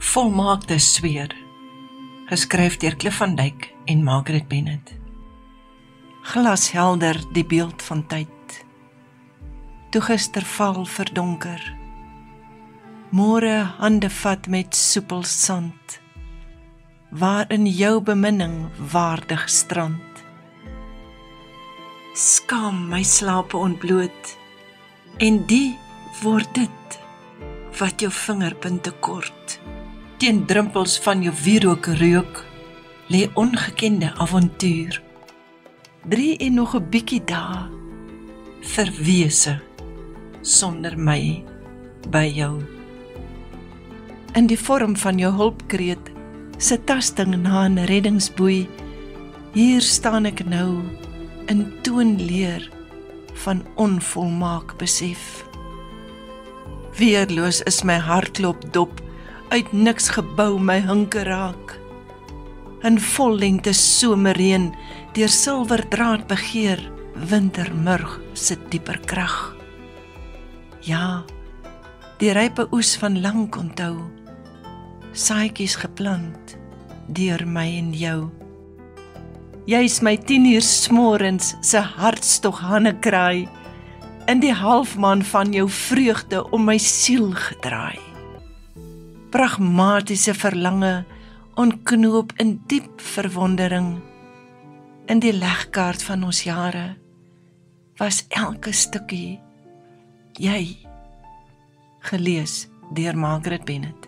Volmaakte sweer, geskryf deur Cliff van Dyk en Margaret Bennett. Glashelder die beeld van tyd, toe gister val verdonker, môre hande vat met soepel sand, waarin jou beminning waardig strand. Skaam my slape ontbloot, en die word dit, wat jou vingerpunte kort. Teen drumpels van jou wierook reuk, lê ongekende avontuur. 3 en nog 'n bietjie dae, verwese, sonder my, by jou. In die vorm van jou hulpkreet, se tasting na 'n reddingsboei, hier staan ek nou, in toonleer van onvolmaak besef. Weerloos is my hartklop dop, uit niks gebou my hinke raak. In vollengte somerreën, deur silverdraad begeer, wintermurg se dieper krag. Ja, die rype oes van lank onthou, saadjies geplant, deur my en jou. Jy's my 10 uur smorens se hartstog hannekraai, in die halfmaan van jou vreugde om my siel gedraai. Pragmatiese verlange ontknoop in diep verwondering. In die legkaart van ons jare was elke stukkie jy, gelees deur Margaret Bennett.